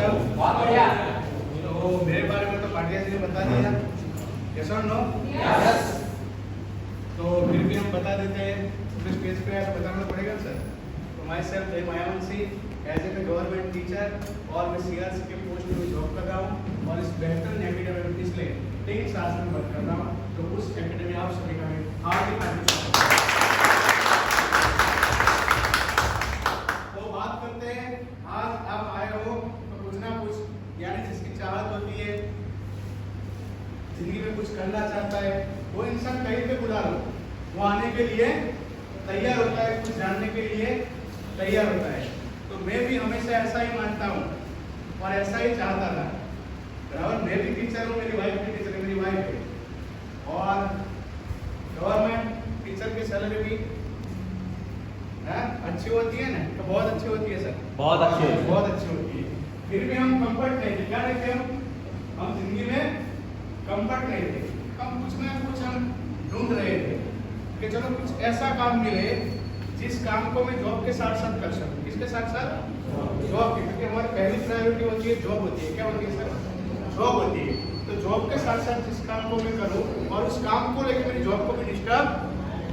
सब बहुत बढ़िया। तो मेरे बारे में तो पाटिया जी ने बता दिया, यस और नो? यस। तो फिर भी हम बता देते हैं, तो स्टेज पे आया तो बताना पड़ेगा सर। तो myself Mayavanshi as a government teacher और मैं सीआरसी के पोस्ट में जॉब कर रहा हूँ और इस बेहतर एकेडमी में पिछले 3 साल से वर्क कर रहा हूँ। तो उस एकेडमी आप सभी का मैं हार्दिक अभिनंदन। तो बात करते हैं, आज आप आए हो तो कुछ ना कुछ यानी जिसकी चाहत होती है, जिंदगी में कुछ करना चाहता है, वो इंसान कहीं पे बुला लो वो आने के लिए तैयार होता है, कुछ जानने के लिए तैयार होता है। तो मैं भी हमेशा ऐसा ही मानता हूँ और ऐसा ही चाहता था। बराबर, मैं भी टीचर हूँ, मेरी वाइफ भी टीचर है, मेरी वाइफ है और गवर्नमेंट टीचर की सैलरी भी अच्छी होती है ना, तो बहुत अच्छी होती है सर, बहुत अच्छी होती है। फिर भी हम कंफर्ट नहीं थे, क्या नहीं थे हम जिंदगी में कंफर्ट नहीं थे। हम कुछ ना कुछ हम ढूंढ रहे थे कि चलो कुछ ऐसा काम मिले जिस काम को मैं जॉब के साथ साथ कर सकूं। किसके साथ साथ? जॉब के, क्योंकि हमारी पहली प्रायोरिटी होती है जॉब होती है। क्या होती है सर? जॉब होती है। तो जॉब के साथ साथ जिस काम को मैं करूं और उस काम को लेकर मेरी जॉब को भी डिस्टर्ब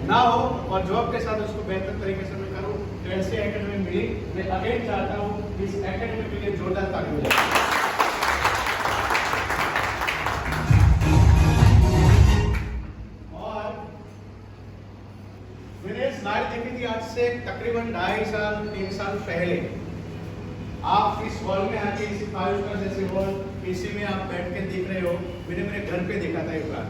ना हो और जॉब के साथ उसको बेहतर तरीके से मैं करूं, तो ऐसी एकेडमी मिली। मैं अगेन चाहता हूं इस एकेडमी के लिए जोरदार ताली बजाएं। और मैंने स्लाइड देखी थी आज से तकरीबन 2.5 साल 3 साल पहले। आप इस हॉल में आके इसी 5 स्टार जैसे हॉल, इसी में आप बैठ के देख रहे हो। मैंने मेरे घर पे देखा था एक बार,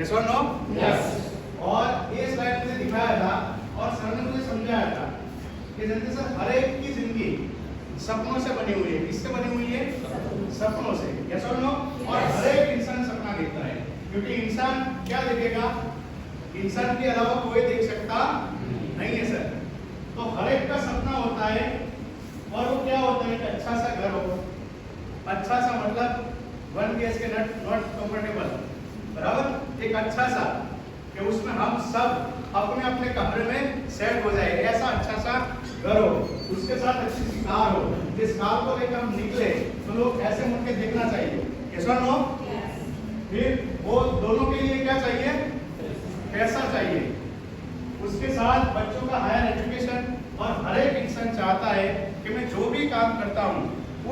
यस और नो? यस। और ये स्लाइड मुझे दिखाया था और सर ने मुझे समझाया था कि जनता सर हर एक की जिंदगी सपनों से बनी हुई है। किससे बनी हुई है? सपनों से, यस और नो? और हर एक इंसान सपना देखता है, क्योंकि इंसान क्या देखेगा? इंसान के अलावा कोई देख सकता नहीं है सर। तो हर एक का सपना होता है और वो क्या होता है कि अच्छा सा घर हो, अच्छा सा मतलब 1 BHK नॉट कंफर्टेबल, बराबर, एक अच्छा सा कि उसमें हम सब अपने अपने कमरे में सेट हो जाए, ऐसा अच्छा सा घर हो, उसके साथ अच्छी सी कार हो, जिस कार को लेकर हम निकले तो लोग ऐसे मुड़ के देखना चाहिए, यस और नो? फिर वो दोनों के लिए क्या चाहिए? पैसा चाहिए। उसके साथ बच्चों का हायर एजुकेशन, और हर एक इंसान चाहता है कि मैं जो भी काम करता हूँ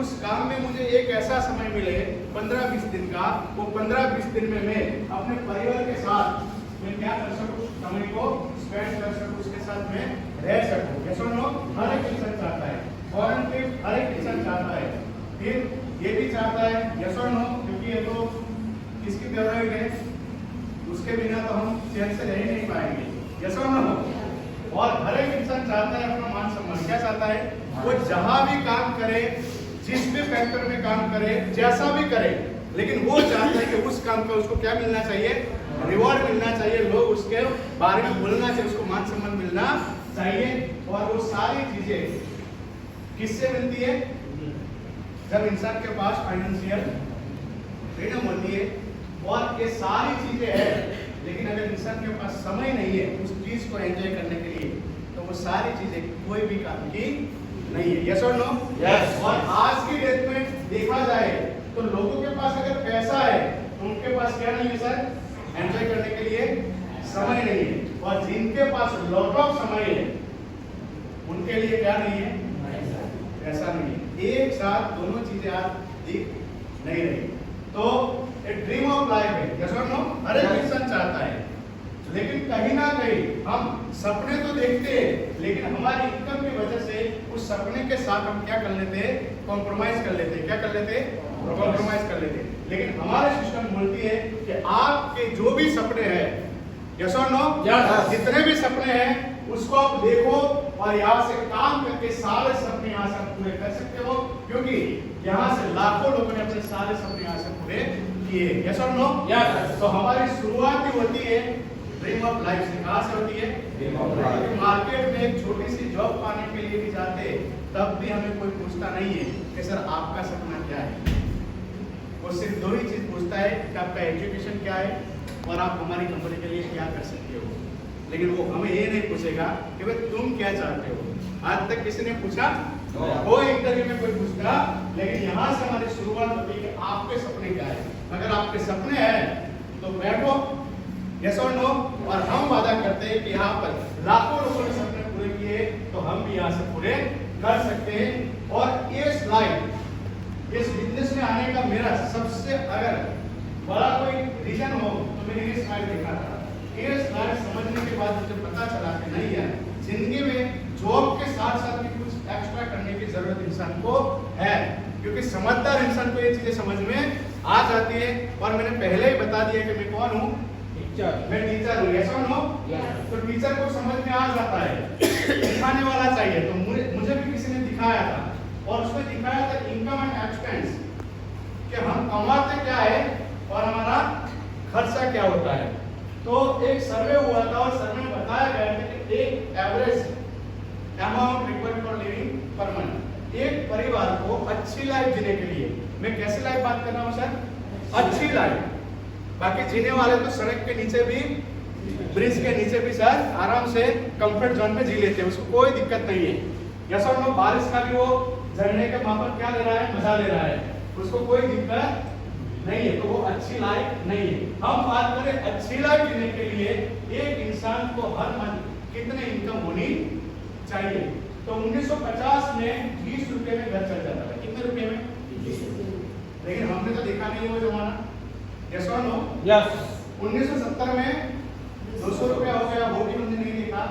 उस काम में मुझे एक ऐसा समय मिले 15-20 दिन का, वो 15-20 दिन में मैं अपने परिवार के साथ मैं क्या कर सकूं, समय को स्पेंड कर सकूं, उसके साथ मैं रह सकूं, यस और नो? हर एक इंसान चाहता है। फॉरेन ट्रिप हर एक इंसान चाहता है। फिर ये भी चाहता है, यस और नो? क्योंकि ये तो किसकी फेवरेट है, उसके बिना तो हम चैन से रह नहीं पाएंगे, यस और नो? और हर एक इंसान चाहता है अपना मान सम्मान। क्या चाहता है? वो जहां भी काम करे, जिस भी फैक्टर में काम करे, जैसा भी करे, लेकिन वो चाहता है कि उस काम का उसको क्या मिलना चाहिए? रिवॉर्ड मिलना चाहिए, लोग उसके बारे में बोलना चाहिए, उसको मान सम्मान मिलना चाहिए। और वो सारी चीजें किससे मिलती है? जब इंसान के पास फाइनेंशियल फ्रीडम होती है और ये सारी चीजें है, लेकिन अगर इंसान के पास समय नहीं है उस चीज को एंजॉय करने के लिए, तो वो सारी चीजें कोई भी काम की नहीं है, यस और नो? यस। और आज की डेट में देखा जाए तो लोगों के पास अगर पैसा है तो उनके पास क्या नहीं है सर? एंजॉय करने के लिए समय नहीं है। और जिनके पास लॉट ऑफ समय है उनके लिए क्या नहीं है? पैसा नहीं है। एक साथ दोनों चीजें आज दिख नहीं रही। तो एक ड्रीम ऑफ लाइफ है, यस और नो? हर एक इंसान चाहता है, लेकिन कहीं ना कहीं हम सपने तो देखते हैं, लेकिन हमारी इनकम की वजह से उस सपने के साथ हम क्या कर लेते हैं? कॉम्प्रोमाइज कर लेते हैं। क्या कर लेते हैं? कॉम्प्रोमाइज कर लेते हैं। लेकिन हमारे सिस्टम बोलती है कि आपके जो भी सपने हैं, यस और नो? जितने भी सपने हैं उसको आप देखो और यहाँ से काम करके सारे सपने यहाँ से पूरे कर सकते हो, क्योंकि यहाँ से लाखों लोगों ने अपने सारे सपने यहाँ से पूरे किए, यस और नो? तो हमारी शुरुआत ही होती है ड्रीम ऑफ लाइफ से। कहाँ से होती है? मार्केट में एक छोटी सी जॉब पाने के लिए भी जाते तब भी हमें कोई पूछता नहीं है कि सर आपका सपना क्या है। वो सिर्फ 2 ही चीज पूछता है कि आपका एजुकेशन क्या है और आप हमारी कंपनी के लिए क्या कर सकते हो। लेकिन वो हमें ये नहीं पूछेगा कि भाई तुम क्या चाहते हो। आज तक किसी ने पूछा? वो इंटरव्यू में कोई पूछता लेकिन यहाँ से हमारी शुरुआत होती है कि आपके सपने क्या है। अगर आपके सपने हैं तो बैठो, यस और नो, और हम वादा करते हैं कि यहाँ पर लाखों लोगों ने सपने पूरे किए तो हम भी यहाँ से पूरे कर सकते हैं। और ये स्लाइड, इस बिजनेस में आने का मेरा सबसे अगर बड़ा कोई रीजन हो तो मैंने ये स्लाइड देखा था। ये स्लाइड समझने के बाद मुझे पता चला कि नहीं यार, जिंदगी में जॉब के साथ साथ भी कुछ एक्स्ट्रा करने की जरूरत इंसान को है, क्योंकि समझदार इंसान को ये चीजें समझ में आ जाती है। और मैंने पहले ही बता दिया कि मैं कौन हूँ, मैं टीचर हूँ, यस और नो। तो टीचर को समझ में आ जाता है, दिखाने वाला चाहिए। तो मुझे भी किसी ने दिखाया था और उसमें दिखाया था इनकम एंड एक्सपेंस, कि हम कमाते क्या है और हमारा खर्चा क्या होता है। तो एक सर्वे हुआ था और सर्वे में बताया गया था कि एक average amount required for living per month, एक परिवार को अच्छी लाइफ जीने के लिए, मैं कैसी लाइफ बात कर रहा हूँ सर, अच्छी लाइफ। बाकी जीने वाले तो सड़क के नीचे भी, ब्रिज के नीचे भी सर आराम से कंफर्ट जोन में जी लेते हैं, उसको कोई दिक्कत नहीं है। यस और नो, बारिश का भी वो झरने के वहां पर क्या ले रहा है, मजा ले रहा है, उसको कोई दिक्कत नहीं है। तो वो अच्छी लाइफ नहीं है। हम बात करें अच्छी लाइफ जीने के लिए एक इंसान को हर मंथ कितने इनकम होनी चाहिए। तो 1950 में 20 रुपए में घर चल जाता था। कितने रुपए में? 20 रुपए। लेकिन हमने तो देखा नहीं वो जमाना, यस और नो। यस। 1970 में 200 रुपया हो गया, वो भी हमने नहीं देखा।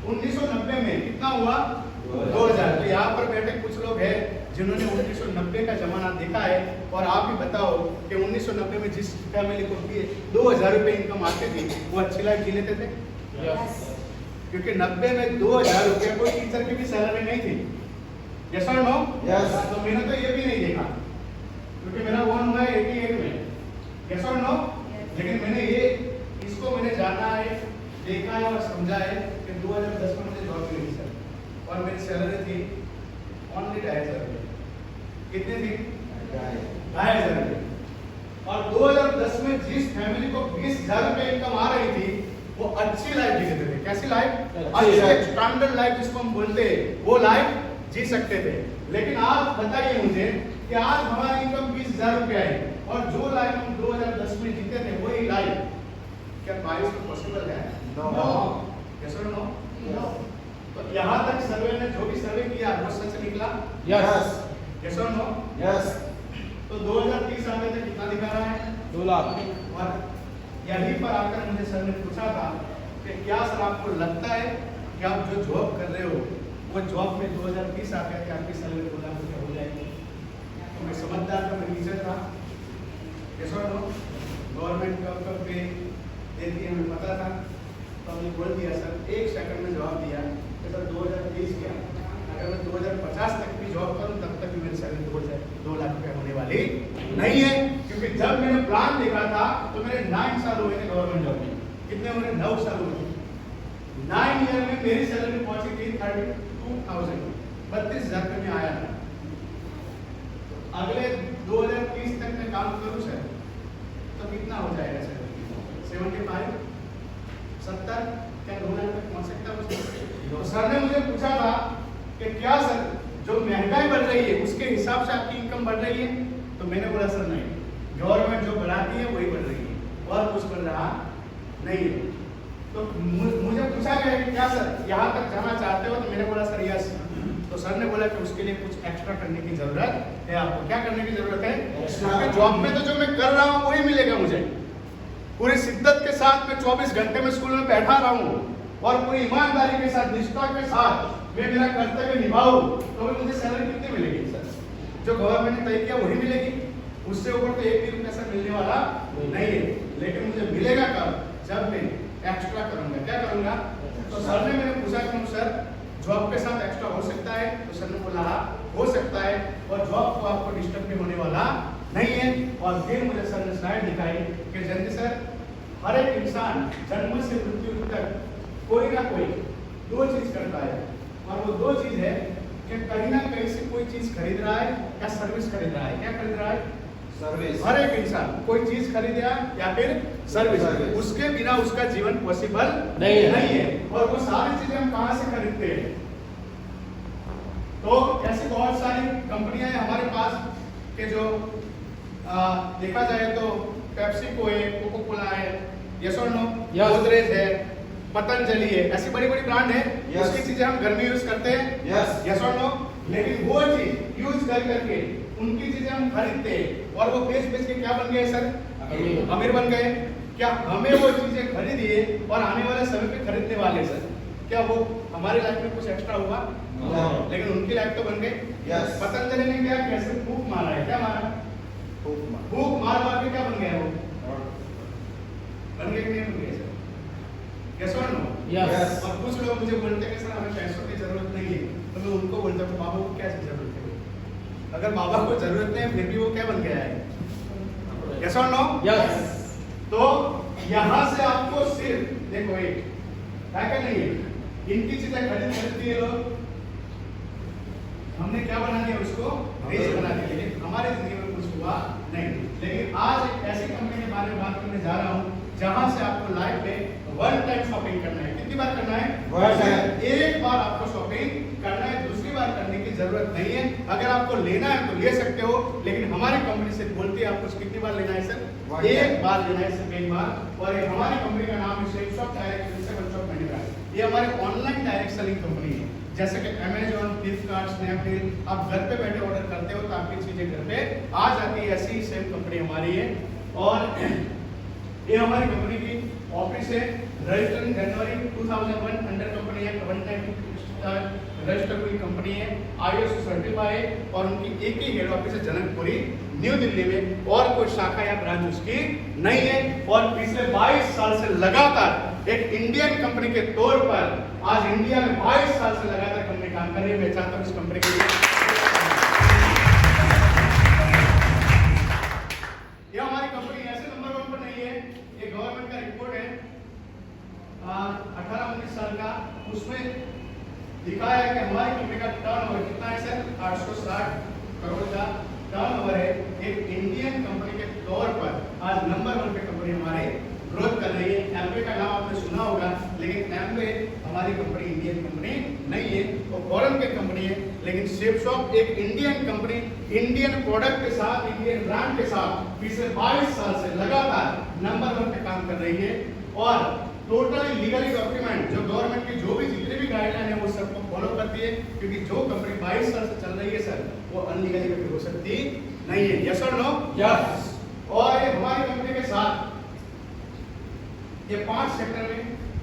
1990 में कितना हुआ? 2000। तो यहाँ पर बैठे कुछ लोग हैं जिन्होंने 1990 का जमाना देखा है, और आप भी बताओ कि 1990 में जिस फैमिली को 2000 रुपए इनकम आती थी वो अच्छी लाइफ जी लेते थे। क्योंकि 90 में 2000 रुपए कोई टीचर की भी सैलरी नहीं थी, यस और नो। यस। तो मैंने तो ये भी नहीं देखा, क्योंकि मेरा वन हुआ 88 में, यस और नो। लेकिन मैंने ये इसको मैंने जाना है, देखा है और समझा है कि 2010 में मुझे जॉब मिली सर, और मेरी सैलरी थी ओनली 2500 रुपये। कितनी थी? 2500 रुपये। और 2010 में जिस फैमिली को 20,000 रुपये इनकम आ रही थी वो अच्छी लाइफ जी सकते थे। कैसी लाइफ? अच्छी स्टैंडर्ड लाइफ जिसको हम बोलते हैं, वो लाइफ जी सकते थे। लेकिन आज बताइए मुझे कि आज हमारी इनकम 20,000 रुपये है और जो लाइफ हम 2010 में जीते थे वही लाइफ क्या 22 में पॉसिबल है? नो। यस और नो? नो। तो यहाँ तक सर्वे ने जो भी सर्वे किया वो सच निकला? यस। यस और नो? यस। तो 2030 आने तक कितना दिखा रहा है? 2 लाख। और यहीं पर आकर मुझे सर ने पूछा था कि क्या सर आपको लगता है कि आप जो जॉब कर रहे हो वो जॉब में 2030 आकर के आपकी सैलरी 2 लाख रुपये हो जाएगी? तो मैं समझदार था, मैं टीचर था, यस और नो। गवर्नमेंट कब पे देती है हमें पता था, तो हमने बोल दिया सर, एक सेकंड में जवाब दिया कि सर 2030 क्या, अगर मैं 2050 तक भी जॉब करूं तब तक भी मेरी सैलरी 2 लाख रुपए होने वाली नहीं है। क्योंकि जब मैंने प्लान देखा था तो मेरे 9 साल हुए थे गवर्नमेंट जॉब में। कितने हुए? 9 साल हुए थे। 9 ईयर में मेरी सैलरी पहुंची थी 32,000, 32,000 रुपये में आया था। अगले 2030 तक मैं काम करूं सर तो कितना हो जाएगा सर? 75, 70, क्या 2 लाख तक पहुंच सकता है? तो सर ने मुझे पूछा था कि क्या सर जो महंगाई बढ़ रही है उसके हिसाब से आपकी इनकम बढ़ रही है? तो मैंने बोला सर नहीं, गवर्नमेंट जो बढ़ाती है वही बढ़ रही है और कुछ बढ़ रहा नहीं है। तो मुझे पूछा गया कि क्या सर यहाँ तक जाना चाहते हो? तो मैंने बोला सर यस। तो सर ने बोला कि उसके लिए कुछ एक्स्ट्रा करने की जरूरत है। आपको क्या करने की जरूरत है? क्योंकि जॉब में तो जो मैं कर रहा हूँ वही मिलेगा मुझे। पूरी शिद्दत के साथ मैं 24 घंटे में स्कूल में बैठा रहा हूँ और पूरी ईमानदारी के साथ, निष्ठा के साथ मैं मेरा कर्तव्य निभाऊं तो मुझे सैलरी कितनी मिलेगी सर? जो गवर्नमेंट ने तय किया वही मिलेगी, उससे ऊपर तो 1 भी रुपया सर मिलने वाला नहीं है। लेकिन मुझे मिलेगा कब? जब मैं एक्स्ट्रा करूंगा। क्या करूंगा? तो सर ने मैंने पूछा कि सर जॉब के साथ एक्स्ट्रा हो सकता है? तो सर ने बोला हो सकता है और जॉब को आपको डिस्टर्ब भी होने वाला नहीं है। और फिर मुझे सर ने स्लाइड दिखाई कि जल्दी सर हर एक इंसान जन्म से मृत्यु तक कोई ना कोई 2 चीज करता है, और वो 2 चीज है कि कहीं ना कहीं से कोई चीज खरीद रहा है या सर्विस खरीद रहा है। क्या खरीद रहा है? सर्विस। हर एक इंसान कोई चीज खरीद रहा है या फिर सर्विस। उसके बिना उसका जीवन पॉसिबल नहीं है। और वो सारी चीजें हम कहां से खरीदते हैं? तो ऐसी बहुत सारी कंपनियां हैं हमारे पास कि जो देखा जाए तो पेप्सिको है, कोको कोला है, यस और नो, गोदरेज है, पतंजलि है, ऐसी बड़ी बड़ी ब्रांड है। उसकी चीजें हम घर में यूज करते हैं, यस और नो। लेकिन वो चीज यूज कर करके उनकी चीजें हम खरीदते हैं और वो बेच बेच के क्या बन गए सर? अमीर बन गए। क्या हमें वो चीजें खरीदिए और आने वाले समय पे खरीदने वाले सर, क्या वो हमारे लाइफ में कुछ एक्स्ट्रा हुआ? लेकिन उनकी लाइफ तो बन गई। पतंजलि ने क्या किया? सिर्फ फूंक मारा है। क्या मारा? फूंक मार मार के क्या बन गया? वो बन गए कि नहीं बन गए सर? यस और नो? यस। और कुछ लोग मुझे बोलते हैं कि सर हमें पैसों की जरूरत नहीं है, तो मैं उनको बोलता हूँ बाबा को क्या जरूरत है? अगर बाबा को जरूरत नहीं फिर भी वो क्या बन गया है? यस और नो? यस। तो यहाँ से आपको सिर्फ देखो एक क्या नहीं है, इनकी चीजें खरीदती है लोग, हमने क्या बना दिया उसको? रिच बना दिया, लेकिन हमारे जिंदगी में कुछ हुआ नहीं। लेकिन आज एक ऐसी कंपनी के बारे में बात करने जा रहा हूँ जहां से आपको लाइफ में वन टाइम शॉपिंग करना है। कितनी बार करना है? एक बार आपको शॉपिंग करना है, दूसरी बार करने की जरूरत नहीं है। अगर आपको लेना है तो ले सकते हो, लेकिन हमारी कंपनी से बोलती है आपको कितनी बार लेना है सर? एक बार लेना है, सिर्फ एक बार। और ये हमारी कंपनी का नाम है शेप शॉप डायरेक्ट ये हमारे ऑनलाइन डायरेक्ट सेलिंग कंपनी है। जैसे कि अमेजॉन, फ्लिपकार्ट, स्नैपडील, आप घर पे बैठे ऑर्डर करते हो तो आपकी चीजें घर पे आ जाती है। ऐसी सेम कंपनी हमारी है और ये हमारी कंपनी की ऑफिस है। रजिस्टर इन जनवरी 2001 अंडर कंपनी एक्ट 190 रजिस्टर हुई कंपनी है, ISO सर्टिफाइड। और उनकी एक ही हेड ऑफिस है जनकपुरी न्यू दिल्ली में, और कोई शाखा या ब्रांच उसकी नहीं है। और पिछले 22 साल से लगातार एक इंडियन कंपनी के तौर पर आज इंडिया में 22 साल से लगातार कंपनी काम कर रही है। मैं चाहता हूँ इस कंपनी के लिए ये हमारी कंपनी ऐसे नंबर 1 पर नहीं है। ये गवर्नमेंट का रिपोर्ट है 18-19 साल का, उसमें दिखाया है कि हमारी कंपनी का टर्नओवर कितना है सर? 860 करोड़ का टर्नओवर है। एक इंडियन कंपनी के तौर पर आज नंबर 1 पे कंपनी हमारे ग्रोथ कर रही है। एम्वे का नाम आपने सुना होगा, लेकिन एम्वे हमारी कंपनी इंडियन कंपनी नहीं है, वो फॉरेन की कंपनी है। लेकिन शेप शॉप एक इंडियन कंपनी, इंडियन प्रोडक्ट के साथ, इंडियन ब्रांड के साथ पिछले 22 साल से लगातार नंबर 1 पे काम कर रही है। और टोटली लीगली डॉक्यूमेंट जो गवर्नमेंट की जो भी जितने भी गाइडलाइन है वो सबको फॉलो करती है, क्योंकि जो कंपनी 22 साल से चल रही है सर वो अनलीगली कभी हो सकती नहीं है। यस और नो? यस। और ये हमारी कंपनी के साथ ये 5 सेक्टर में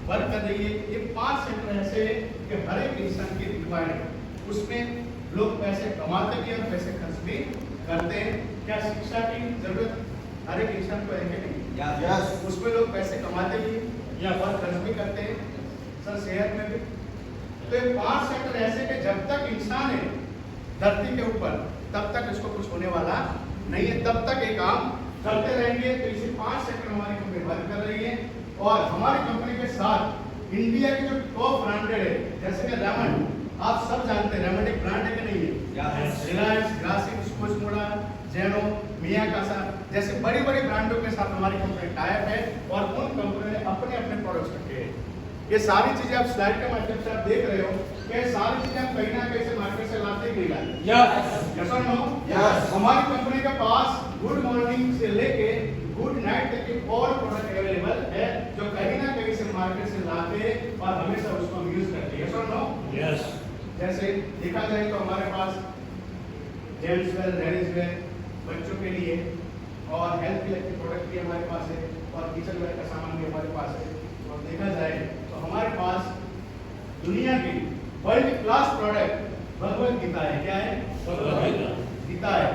वर्क कर रही है। ये 5 सेक्टर ऐसे है कि हर एक इंसान की रिक्वायर्ड है, उसमें लोग पैसे कमाते भी और पैसे खर्च भी करते हैं। क्या शिक्षा की जरूरत हर एक इंसान को है कि नहीं? यस। उसमें लोग पैसे कमाते भी या और खर्च भी करते हैं सर, सेहत में भी। तो ये 5 सेक्टर ऐसे कि जब तक इंसान है धरती के ऊपर तब तक इसको कुछ होने वाला नहीं है, तब तक ये काम करते रहेंगे। तो इसी 5 सेक्टर हमारी कंपनी वर्क कर रही है। और हमारी कंपनी के साथ इंडिया की जो टॉप ब्रांडेड है, जैसे कि रेमंड, आप सब जानते हैं रेमंड एक ब्रांड है कि नहीं है? रिलायंस, ग्रासिम, स्कोचमोडा, जेनो, मियाकासा जैसे बड़ी बड़ी ब्रांडों के साथ हमारी कंपनी टाइप है और उन कंपनियों ने अपने अपने प्रोडक्ट्स रखे हैं। ये सारी चीजें आप स्लाइड के माध्यम से आप देख रहे हो कि सारी चीजें हम कहीं ना कहीं से मार्केट से लाते ही लाते हैं। यस और नो? यस। हमारी कंपनी के पास गुड मॉर्निंग से लेके गुड नाइट तक के और प्रोडक्ट अवेलेबल है जो कहीं ना कहीं से मार्केट से लाते हैं और हमेशा उसको हम यूज करते हैं। यस और नो? यस। जैसे देखा जाए तो हमारे पास जेंट्स वेयर, लेडीज वेयर, बच्चों के लिए और हेल्थ केयर के प्रोडक्ट भी हमारे पास है और किचन वेयर का सामान भी हमारे पास है। और देखा जाए तो हमारे पास दुनिया की world class product Bhagavad Gita है। क्या है? भगवत गीता है।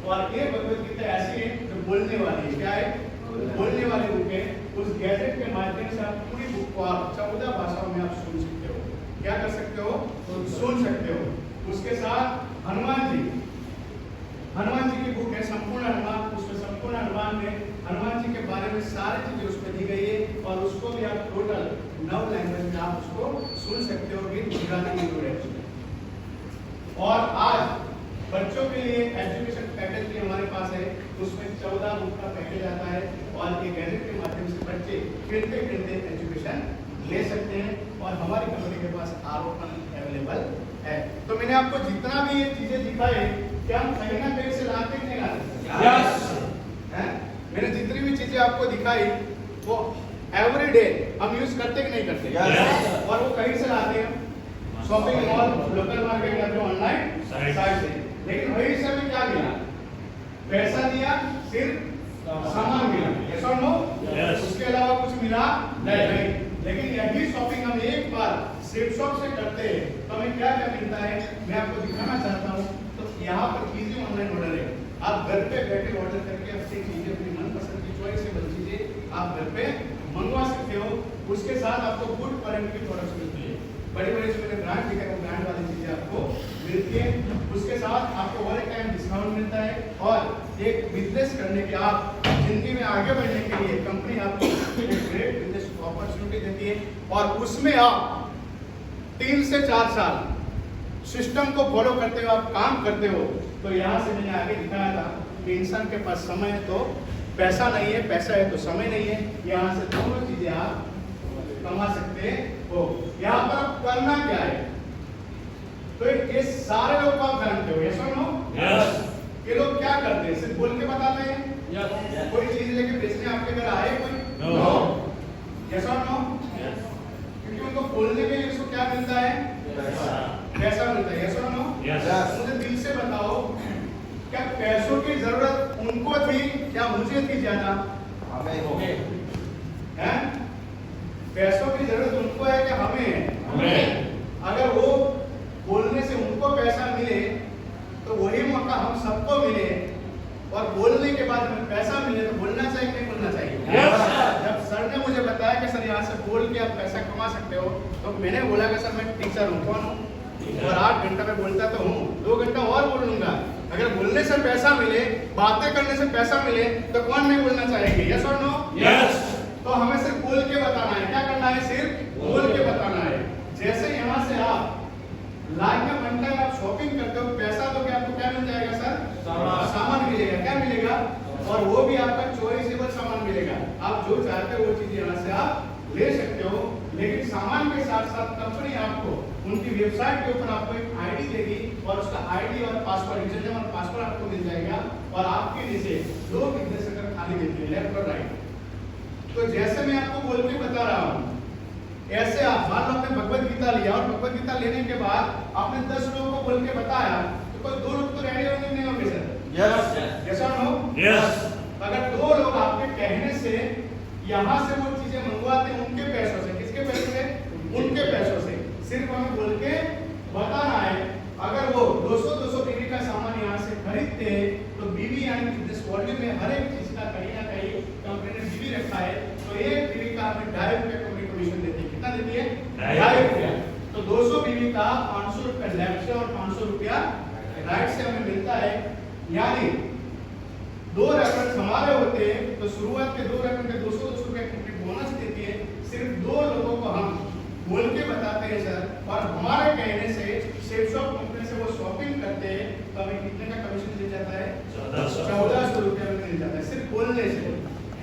और ये भगवत गीता ऐसी है जो बोलने वाली है। क्या है? बोलने वाली बुक है। उस गैजेट के माध्यम से आप पूरी बुक को आप 14 भाषाओं में आप सुन सकते हो। क्या कर सकते हो? तो सुन सकते हो। उसके साथ हनुमान जी की बुक है संपूर्ण हनुमान। उसमें संपूर्ण हनुमान में हनुमान जी के बारे में सारी चीजें उसमें दी गई है और उसको भी आप टोटल 9 लैंग्वेज में आप उसको सुन सकते हो। विद गुजराती इंक्लूड है उसमें। और आज बच्चों के लिए एजुकेशन पैकेज भी हमारे पास है, उसमें 14 बुक का पैकेज आता है और ये गैजेट के माध्यम से बच्चे फिरते फिरते एजुकेशन ले सकते हैं और हमारी कंपनी के पास आरोपण अवेलेबल है। तो मैंने आपको जितना भी ये चीजें दिखाई कि हम कहीं ना कहीं से लाते हैं चीजें आपको दिखाई वो एवरी डे हम यूज करते कि नहीं करते? और वो कहीं से लाते हैं? शॉपिंग मॉल, लोकल मार्केट या फिर ऑनलाइन साइट से। लेकिन वही समय क्या मिला? पैसा दिया, सिर्फ सामान मिला, यस और नो? उसके अलावा कुछ मिला नहीं। लेकिन यही शॉपिंग हम एक बार स्ट्रीट शॉप से करते हैं तो हमें क्या क्या मिलता है मैं आपको दिखाना चाहता हूँ। तो यहाँ पर इजी ऑनलाइन ऑर्डर है, आप घर पे बैठे ऑर्डर करके अपनी चीजें, अपनी मनपसंद की चॉइसेबल चीजें आप घर पे मंगवा सकते हो। उसके साथ आपको गुड क्वालिटी की प्रोडक्ट्स मिलती है, बड़ी-बड़ी जो मैंने ब्रांड दिखाई वो ब्रांड वाली चीजें आपको मिलती है। उसके साथ आपको ओवर टाइम डिस्काउंट मिलता है और एक बिजनेस करने के, आप जिंदगी में आगे बढ़ने के लिए कंपनी आपको एक ग्रेट बिजनेस अपॉर्चुनिटी देती है और उसमें आप 3 से 4 साल सिस्टम को फॉलो करते हो, आप काम करते हो। तो यहाँ से मैंने आगे दिखाया था कि इंसान के पास समय है तो पैसा नहीं है, पैसा है तो समय नहीं है। यहाँ से दोनों चीजें आप कमा सकते हो। यहाँ पर आप करना क्या है? तो ये सारे लोग आप जानते हो, यस और नो? यस। ये लोग क्या करते हैं? सिर्फ बोल के बताते हैं? यस। कोई चीज लेके बेचने आपके घर आए कोई? नो। यस और नो? यस। क्योंकि उनको बोलने के लिए उसको क्या मिलता है? पैसा मिलता है, यस और नो? यस। मुझे दिल से बताओ, क्या पैसों की जरूरत उनको थी या मुझे थी ज्यादा? हमें। हैं? पैसों की जरूरत उनको है कि हमें है? हमें। अगर वो बोलने से उनको पैसा मिले तो वही मौका हम सबको मिले और बोलने के बाद हमें पैसा मिले तो बोलना चाहिए कि नहीं बोलना चाहिए? yes. जब सर ने मुझे बताया कि सर यहाँ से बोल के आप पैसा कमा सकते हो तो मैंने बोला कि सर मैं टीचर हूँ, कौन हूँ? और 8 घंटा में बोलता तो हूँ, 2 घंटा और बोल लूंगा। अगर बोलने से पैसा मिले, बातें करने से पैसा मिले तो कौन नहीं बोलना चाहेंगे? यस और नो? यस। तो हमें सिर्फ बोल के बताना है। क्या करना है? सिर्फ बोल के बताना है। जैसे यहाँ से आप लाइन में बनता है, आप शॉपिंग करते हो, पैसा तो क्या आपको क्या मिल जाएगा सर? सामान मिलेगा। क्या मिलेगा? और वो भी आपका चॉइसेबल सामान मिलेगा। आप जो चाहते हो वो चीज यहाँ से आप ले सकते हो। लेकिन सामान के साथ साथ कंपनी आपको उनकी वेबसाइट के ऊपर आपको एक आईडी देगी और उसका आईडी और पासवर्ड, यूजरनेम और पासवर्ड आपको मिल जाएगा और आपके नीचे 2 बिजनेस अकाउंट खाली देते हैं, लेफ्ट और राइट। तो जैसे मैं आपको बोल के बता रहा हूँ, ऐसे आप मान लो आपने भगवत गीता लिया और भगवत गीता लेने के बाद आपने 10 लोगों को बोल के बताया तो कोई 2 लोग तो रेडी होंगे नहीं होंगे सर? यस। यस और नो? यस। अगर 2 लोग आपके कहने से यहाँ से वो चीजें मंगवाते हैं उनके पैसों से, किसके पैसों से? उनके पैसों से। सिर्फ हमें बोल के बताना है। अगर वो 200 बीवी का सामान यहाँ से खरीदते हैं तो बीवी यानी बिजनेस वॉल्यूम में हर एक चीज का कहीं ना कहीं कंपनी ने बीवी रखा है तो एक बीवी का हमें 2.5 रुपये कंपनी कमीशन देती है। कितना देती है? 2.5 रुपया। तो 200 बीवी का 500 रुपया लेफ्ट से और 500 रुपया राइट से हमें मिलता है। यानी 2 रेफरेंस हमारे होते हैं तो शुरुआत के 2 रेफरेंस के 200 रुपये कंपनी बोनस देती है। सिर्फ 2 लोगों को हम बोल के बताते हैं सर और हमारे कहने से सेफ शॉप कंपनी से वो शॉपिंग करते हैं तो हमें कितने का कमीशन मिल जाता है? 1400 रुपया मिल जाता है सिर्फ बोलने से।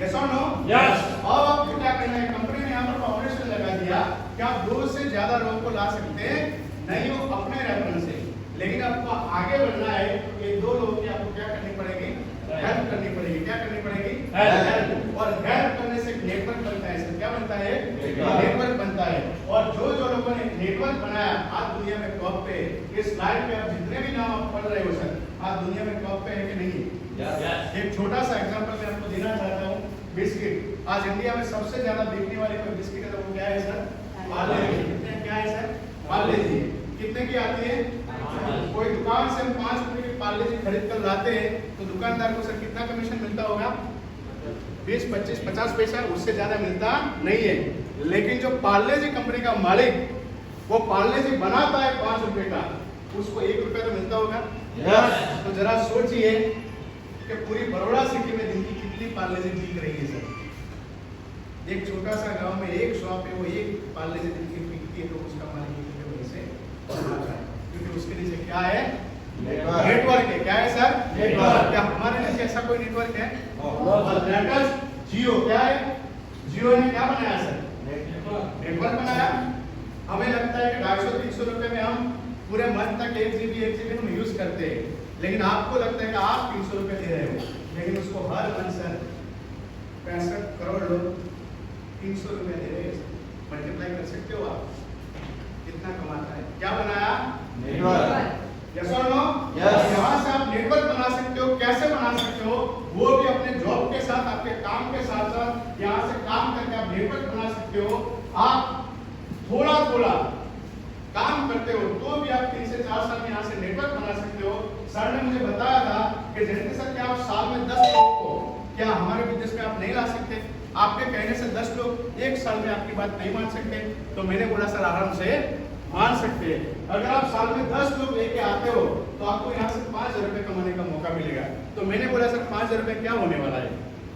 यस और नो? यस। अब आपको क्या करना है? कंपनी ने यहाँ पर फाउंडेशन लगा दिया कि आप 2 से ज्यादा लोगों को ला सकते हैं नहीं हो अपने रेफरेंस से, लेकिन आपको आगे बढ़ना है। ये 2 लोगों की आपको क्या करनी पड़ेगी? हेल्प करनी पड़ेगी। क्या करनी पड़ेगी? हेल्प। और हेल्प करने से नेटवर्क बनता है सर। क्या बनता है? नेटवर्क बनता है। और जो जो लोगों ने नेटवर्क बनाया आज दुनिया में टॉप पे, इस स्लाइड पे आप जितने भी नाम आप पढ़ रहे हो सर आज दुनिया में टॉप पे है कि नहीं? एक छोटा सा एग्जांपल मैं आपको देना चाहता हूँ। बिस्किट, आज इंडिया में सबसे ज्यादा बिकने वाली कोई बिस्किट है तो वो क्या है सर? पार्ले जी। कितने क्या है सर? पार्ले जी। कितने की आती है? कोई दुकान से हम 5 रुपए की पार्ले जी खरीद कर लाते हैं तो दुकानदार को सर कितना कमीशन मिलता होगा? 20, 25, 50 पैसा, उससे ज्यादा मिलता नहीं है। लेकिन जो पार्ले जी कंपनी का मालिक वो पार्ले जी बनाता है 5 रुपए का, उसको 1 रुपया तो मिलता होगा। yes. तो जरा सोचिए कि पूरी बड़ौदा सिटी में दिन की कितनी पार्ले जी बिक रही है सर। एक छोटा सा गांव में एक शॉप है, वो एक पार्ले जी दिन की बिकती है तो उसका मालिक वहीं से बनाता है क्योंकि उसके नीचे क्या है? नेटवर्क है। क्या है सर? नेटवर्क। क्या हमारे नीचे ऐसा कोई नेटवर्क है? और लेटेस्ट जियो क्या है? जियो ने क्या बनाया सर? नेटवर्क बनाया। हमें लगता है कि 250-300 रुपए में हम पूरे मंथ तक 1 GB हम यूज करते हैं, लेकिन आपको लगता है कि आप 300 रुपए दे रहे हो, लेकिन उसको हर मंथ सर 65 करोड़ लोग 300 रुपए दे रहे हैं। मल्टीप्लाई कर सकते हो आप कितना कमाता है। क्या बनाया? नेटवर्क। यस और नो? यस। यहाँ से आप नेटवर्क बना सकते हो। कैसे बना सकते हो? वो भी अपने जॉब के साथ, आपके काम के साथ साथ यहाँ से काम करके आप नेटवर्क बना सकते हो। आप थोड़ा थोड़ा काम करते हो तो भी आप 3 से 4 साल में यहाँ से नेटवर्क बना सकते हो। सर ने मुझे बताया था कि जयंती सर क्या आप साल में 10 लोग को क्या हमारे बिजनेस में आप नहीं ला सकते? आपके कहने से 10 लोग एक साल में आपकी बात नहीं मान सकते। तो मैंने बोला सर आराम से मान सकते हैं। अगर आप साल में 10 लोग लेके आते हो तो आपको यहाँ से 5,000 रुपए कमाने का मौका मिलेगा। तो मैंने बोला सर 5,000 रुपए क्या होने वाला है?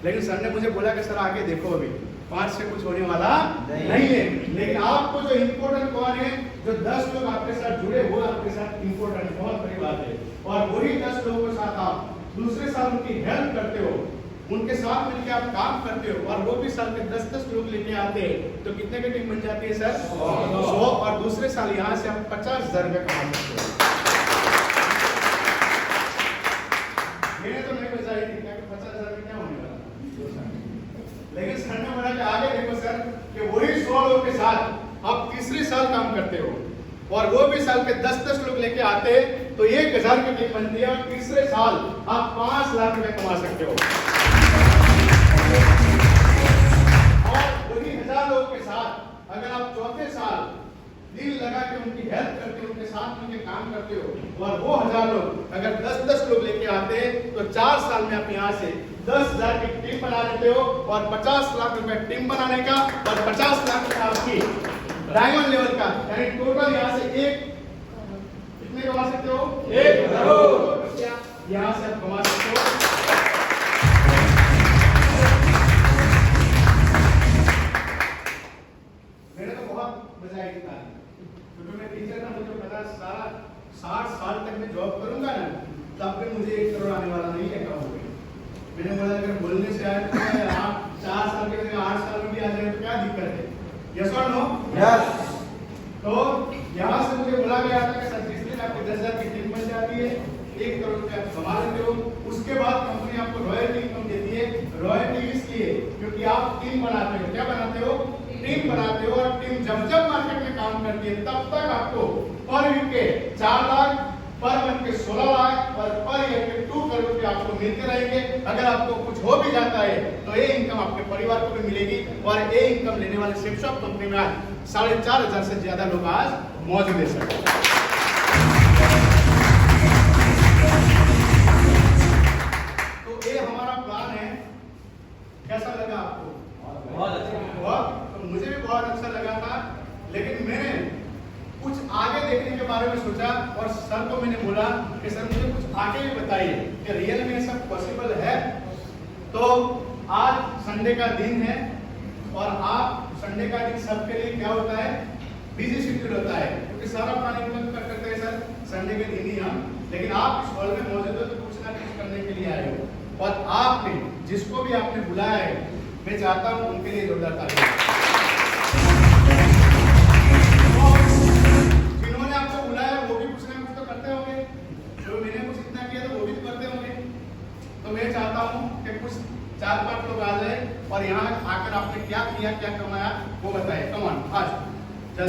लेकिन सर ने मुझे बोला कि सर आगे देखो, अभी 5 से कुछ होने वाला नहीं है। लेकिन आपको जो इम्पोर्टेंट कौन है, जो 10 लोग आपके साथ जुड़े वो आपके साथ इम्पोर्टेंट, बहुत बड़ी बात है। और वही 10 लोगों के साथ आप दूसरे साल उनकी हेल्प करते हो, उनके साथ मिलकर आप काम करते हो और वो भी साल के 10-10 लोग लेके आते हैं तो कितने की टीम बन जाती है सर? 100। और दूसरे साल यहाँ से आप 50,000 रुपए कमा सकते हो। मैंने तो नहीं बताया कि 50,000 में क्या होने वाला, लेकिन सर ने बोला कि आगे देखो सर कि वही 100 लोग के साथ आप तीसरे साल काम करते हो और वो भी साल के 10-10 लोग लेके आते हैं तो 1,000 की टीम बनती है और तीसरे साल आप 5 लाख रुपए कमा सकते हो। और वही 1,000 लोगों के साथ अगर आप चौथे साल दिल लगा के उनकी हेल्प करते हो, उनके साथ मिलकर काम करते हो और वो 1,000 लोग अगर 10-10 लोग लेके आते हैं तो 4 साल में आप यहाँ से 10,000 की टीम बना लेते हो और 50 लाख रुपए टीम बनाने का और 50 लाख रुपए आपकी डायमंड लेवल का, यानी टोटल यहाँ से एक कितने कमा सकते हो? 1 करोड़ यहाँ से आप कमा सकते हो। मैंने तो बहुत मजा आई था क्योंकि मैं टीचर था, मुझे पता सारा 60 साल तक मैं जॉब करूंगा ना तब भी मुझे 1 करोड़ आने वाला नहीं है अकाउंट में। मैंने बोला अगर बोलने से आए तो आप 4 साल के जगह 8 साल में भी आ जाए तो क्या दिक्कत है? यस और नो? यस। तो यहाँ से मुझे बोला गया था कि सर जिस दिन आपकी 10,000 की टीम बन जाती है 1 करोड़ रुपए आप कमा लेते हो, उसके बाद कंपनी आपको रॉयल्टी इनकम देती है। रॉयल्टी इसलिए क्योंकि आप टीम बनाते हो। क्या बनाते हो? टीम बनाते हो। और टीम जब जब मार्केट में काम करती है तब तक आपको पर वीक के 4 लाख, पर मंथ के 16 लाख और पर ईयर के 2 करोड़ रुपए आपको मिलते रहेंगे। अगर आपको कुछ हो भी जाता है तो ये इनकम आपके परिवार को भी मिलेगी। और ये इनकम लेने वाले शिपशॉप कंपनी में आज 4,500 से ज्यादा लोग आज मौजूद है सर। तो ये हमारा प्लान है। कैसा लगा आपको? बहुत अच्छा। तो मुझे भी बहुत अच्छा लगा था, लेकिन मैंने कुछ आगे देखने के बारे में सोचा और सर को मैंने बोला कि सर मुझे कुछ आगे भी बताइए कि रियल में ये सब पॉसिबल है। तो आज संडे का दिन है और आप संडे का दिन सबके लिए क्या होता है? बिजी शेड्यूल होता है क्योंकि सारा प्लानिंग करते हैं सर संडे के दिन ही हम। लेकिन आप इस हॉल में मौजूद हो तो कुछ ना कुछ करने के लिए आए हो और आपने जिसको भी आपने बुलाया है मैं चाहता हूँ उनके लिए जोरदार तालियां।